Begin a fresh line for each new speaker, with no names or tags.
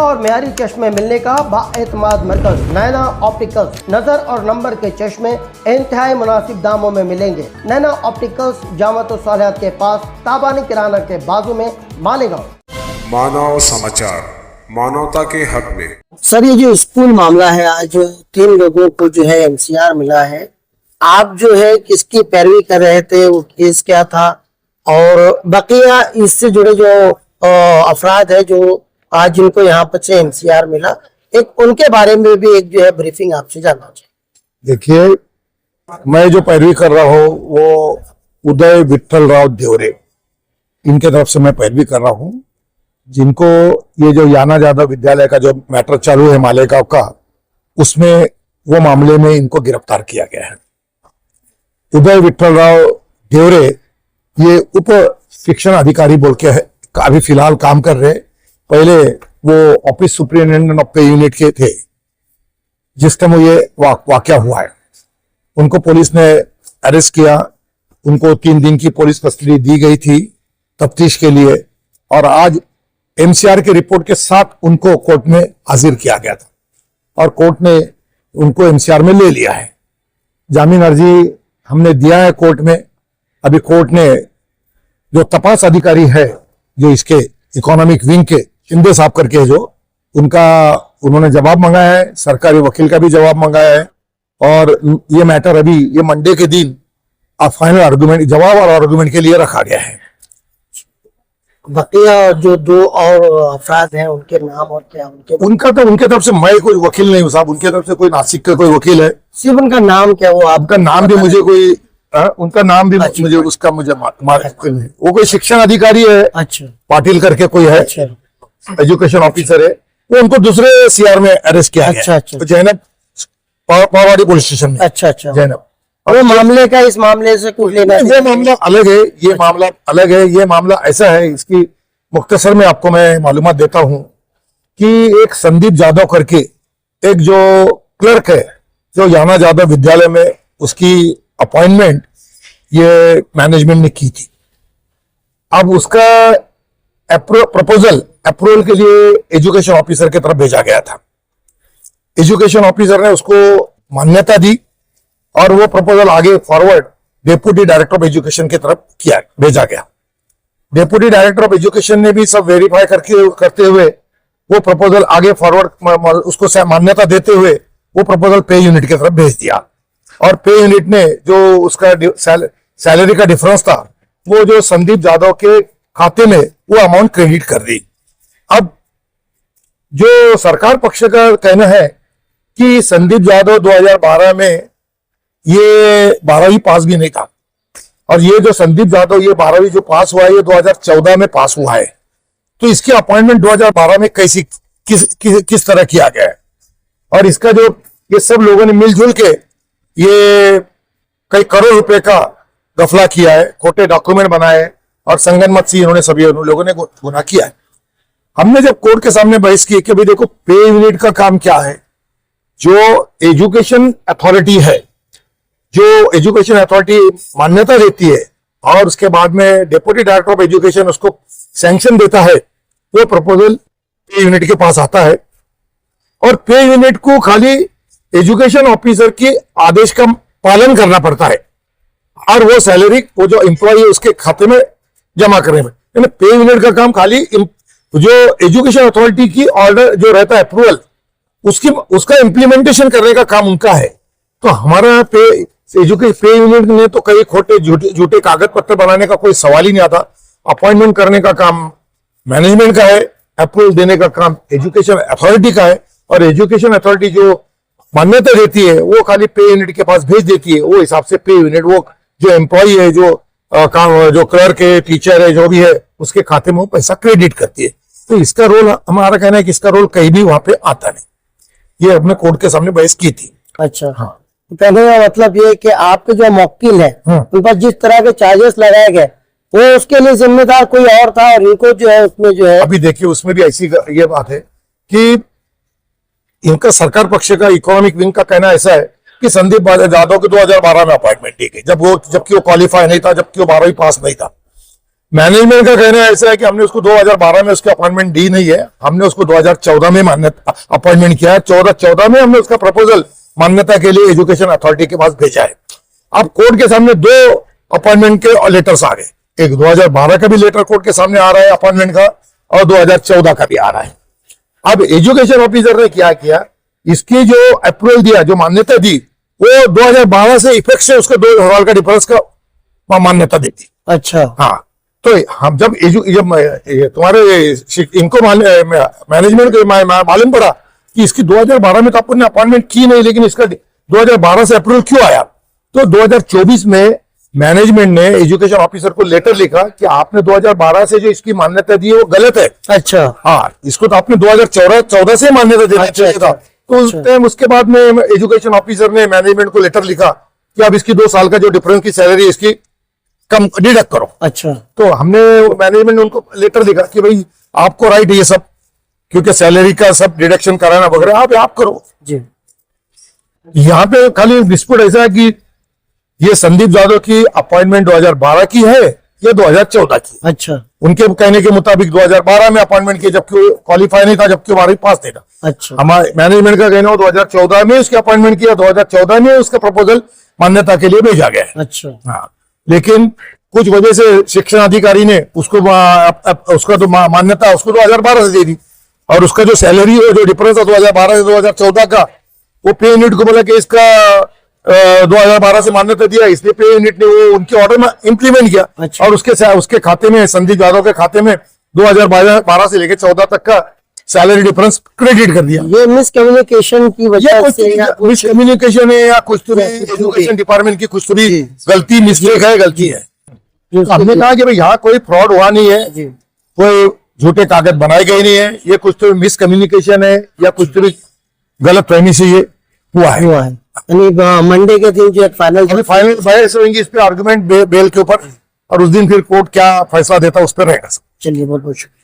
और मेयारी चश्मे मिलने का बाएतमाद मरकज नैना ऑप्टिकल्स। नजर और नंबर के चश्मे इंतहाई मुनासिब दामों में मिलेंगे। नैना ऑप्टिकल्स जामत सालियात के पास, ताबानी किराना के बाजू में, मालेगांव।
मानव समाचार, मानवता के हक में।
सर, ये जो स्कूल मामला है, आज 3 लोगों को जो है MCR मिला है, आप जो है किसकी पैरवी कर रहे थे, वो केस क्या था, और बकिया इससे जुड़े जो अफराद है जो आज जिनको यहाँ पर से MCR मिला, एक उनके बारे में भी एक जो है ब्रीफिंग आपसे जानना चाहिए।
देखिए, मैं जो पैरवी कर रहा हूँ वो उदय विठल राव देवरे, इनके तरफ से मैं पैरवी कर रहा हूँ, जिनको ये जो याना यादव विद्यालय का जो मैटर चालू है मालेगांव का, उसमें वो मामले में इनको गिरफ्तार किया गया है। उदय विठल राव देवरे ये उप शिक्षण अधिकारी बोल के है, अभी फिलहाल काम कर रहे। पहले वो ऑफिस सुपरिटेंडेंट ऑफ पे यूनिट के थे जिस टाइम ये वाकया हुआ है। उनको पुलिस ने अरेस्ट किया, उनको 3 दिन की पुलिस कस्टडी दी गई थी तफ्तीश के लिए, और आज MCR की रिपोर्ट के साथ उनको कोर्ट में हाजिर किया गया था और कोर्ट ने उनको MCR में ले लिया है। जामीन अर्जी हमने दिया है कोर्ट में। अभी कोर्ट ने जो तपास अधिकारी है, जो इसके इकोनॉमिक विंग के शिंदे साहब करके, जो उन्होंने जवाब मंगाया है, सरकारी वकील का भी जवाब मंगाया है, और ये मैटर अभी ये मंडे के दिन फाइनल आर्गुमेंट, जवाब और आर्गुमेंट के लिए रखा गया है।
बकिया जो 2 और अफराद हैं, उनके नाम और क्या
उनके तरफ से मैं कोई वकील नहीं हूँ साहब, उनके तरफ से कोई नासिक का कोई वकील है।
सिर्फ उनका नाम क्या, वो आपका
नाम भी मुझे कोई उनका नाम भी मुझे उसका मुझे वो कोई शिक्षण अधिकारी है,
अच्छा,
पाटिल करके कोई है,
अच्छा,
एजुकेशन ऑफिसर है, वो उनको दूसरे CR में अरेस्ट किया गया।
अच्छा,
तो जैनब पावाड़ी पुलिस स्टेशन में।
अच्छा,
जैनब,
और मामले का इस मामले से कुछ लेना,
वो मामला अलग है, ये मामला अलग है। ये मामला ऐसा है, इसकी मुख्तसर में आपको मैं मालूमात देता हूं कि एक संदीप जाधव करके एक जो क्लर्क है, जो याना यादव विद्यालय में, उसकी अपॉइंटमेंट ये मैनेजमेंट ने की थी। अब उसका प्रपोजल अप्रूवल के लिए एजुकेशन ऑफिसर की तरफ भेजा गया था। एजुकेशन ऑफिसर ने उसको मान्यता दी और वो प्रपोजल आगे forward deputy director of education की तरफ भेजा गया। डेप्यूटी डायरेक्टर ऑफ एजुकेशन ने भी सब वेरीफाई करते हुए वो प्रपोजल आगे फॉरवर्ड, उसको मान्यता देते हुए वो प्रपोजल पे यूनिट की तरफ भेज दिया, और पे यूनिट ने जो उसका सैलरी का डिफरेंस था, वो जो संदीप जाधव के खाते में वो अमाउंट क्रेडिट कर दी। अब जो सरकार पक्ष का कहना है कि संदीप जाधव 2012 में ये 12वीं पास भी नहीं था, और ये जो संदीप जाधव ये 12वीं जो पास हुआ है, ये 2014 में पास हुआ है। तो इसकी अपॉइंटमेंट 2012 में कैसी किस तरह किया गया है, और इसका जो ये सब लोगों ने मिलजुल के ये कई करोड़ रुपए का गफला किया है, खोटे डॉक्यूमेंट बनाए, और संगनमत से इन्होंने सभी लोगों ने गुनाह किया है। हमने जब कोर्ट के सामने बहस की कि भाई देखो, पे यूनिट का काम क्या है, जो एजुकेशन अथॉरिटी है, जो एजुकेशन अथॉरिटी मान्यता देती है और उसके बाद में डेप्यूटी डायरेक्टर ऑफ एजुकेशन उसको सैंक्शन देता है, वो प्रपोजल पे यूनिट के पास आता है, और पे यूनिट को खाली एजुकेशन ऑफिसर के आदेश का पालन करना पड़ता है, और वो सैलरी वो जो एम्प्लॉय है उसके खाते में जमा करने में। पे यूनिट का काम खाली जो एजुकेशन अथॉरिटी की ऑर्डर जो रहता है अप्रूवल, उसका इंप्लीमेंटेशन करने का काम उनका है। तो हमारा पे यूनिट ने तो कई खोटे झूठे कागज पत्र बनाने का कोई सवाल ही नहीं आता। अपॉइंटमेंट करने का काम मैनेजमेंट का है, अप्रूवल देने का काम एजुकेशन अथॉरिटी का है, और एजुकेशन अथॉरिटी जो मान्यता देती है वो खाली पे यूनिट के पास भेज देती है। वो हिसाब से पे यूनिट वो जो एम्प्लॉई है, जो क्लर्क है, टीचर है, जो भी है, उसके खाते में वो पैसा क्रेडिट करती है। तो इसका रोल, हमारा कहना है कि इसका रोल कहीं भी वहां पे आता नहीं। ये अपने कोर्ट के सामने बहस की थी।
अच्छा, हाँ, कहने का मतलब ये कि आपके जो मुवक्किल है, उन पर जिस तरह के चार्जेस लगाए गए, वो उसके लिए जिम्मेदार कोई और था, और इनको जो है उसमें जो है, अभी
देखिए उसमें भी ऐसी ये बात है कि इनका सरकार पक्ष का इकोनॉमिक विंग का कहना ऐसा है कि संदीप जाधव के 2012 में अपॉइंटमेंट दी गई, जबकि वो क्वालिफाई नहीं था, जबकि वो 12वीं पास नहीं था। मैनेजमेंट का कहना ऐसा है कि हमने उसको 2012 में उसकी अपॉइंटमेंट दी नहीं है, हमने उसको 2014 में मान्यता अपॉइंटमेंट किया है। 14 में हमने उसका प्रपोजल मान्यता के लिए एजुकेशन अथॉरिटी के पास भेजा है। अब कोर्ट के सामने 2 अपॉइंटमेंट के लेटर्स आ गए, एक 2012 का भी लेटर कोर्ट के सामने आ रहा है अपॉइंटमेंट का, और 2014 का भी आ रहा है। अब एजुकेशन ऑफिसर ने क्या किया, इसकी जो अप्रूवल दिया, जो मान्यता दी, वो 2012 से इफेक्ट से उसके 2 साल का डिफरेंस का मान्यता देती।
अच्छा।
हाँ, तो हम जब तुम्हारे इनको मैनेजमेंट को मालूम पड़ा कि इसकी 2012 में तो अपन ने अपॉइंटमेंट की नहीं, लेकिन इसका 2012 से अप्रूवल क्यों आया, तो 2024 में मैनेजमेंट ने एजुकेशन ऑफिसर को लेटर लिखा कि आपने 2012 से जो इसकी मान्यता दी है वो गलत है।
अच्छा।
हाँ, इसको तो आपने 2014 से मान्यता देना चाहिए था। तो उस टाइम उसके बाद में एजुकेशन ऑफिसर ने मैनेजमेंट को लेटर लिखा कि अब इसकी 2 साल का जो डिफरेंस की सैलरी इसकी कम डिडक्ट करो।
अच्छा।
तो हमने मैनेजमेंट ने उनको लेटर लिखा कि भाई आपको राइट है ये सब, क्योंकि सैलरी का सब डिडक्शन कराना वगैरह आप करो
जी।
यहाँ पे खाली डिस्प्यूट ऐसा है कि ये संदीप यादव की अपॉइंटमेंट 2012 की है या 2014 की।
अच्छा।
उनके कहने के मुताबिक 2012 में अपॉइंटमेंट की, जबकि क्वालिफाई नहीं था, जबकि 12वीं पास नहीं था।
अच्छा।
हमारे मैनेजमेंट का कहना हो 2014 में उसकी अपॉइंटमेंट किया, 2014 में उसका प्रपोजल मान्यता के लिए भेजा गया है।
अच्छा।
हाँ, लेकिन कुछ वजह से शिक्षण अधिकारी ने उसको उसका जो मान्यता उसको 2012 से दे दी, और उसका जो सैलरी जो डिफरेंस था 2012 से 2014 का, वो पे यूनिट को बोला कि इसका 2012 से मान्यता दिया, इसलिए पे यूनिट ने वो उनके ऑर्डर में इंप्लीमेंट किया।
अच्छा।
और उसके खाते में, संदीप यादव के खाते में 2012 से लेकर 14 तक का सैलरी डिफरेंस क्रेडिट कर दिया।
ये मिसकम्युनिकेशन की वजह से या
मिसकम्युनिकेशन है, या कुछ तो एजुकेशन डिपार्टमेंट की कुछ तो गलती, मिस्टेक है, गलती है। तो हमने कहा कि भाई यहाँ कोई फ्रॉड हुआ नहीं है, कोई झूठे कागज बनाए गए नहीं है, ये कुछ तो मिसकम्युनिकेशन है या कुछ तो गलत फहमी से ये हुआ है।
मंडे के दिन जो फाइनल
बहस होंगी इस पे, आर्गुमेंट बेल के ऊपर, और उस दिन फिर कोर्ट क्या फैसला देता उस पर रहेगा।
चलिए, बहुत बहुत शुक्रिया।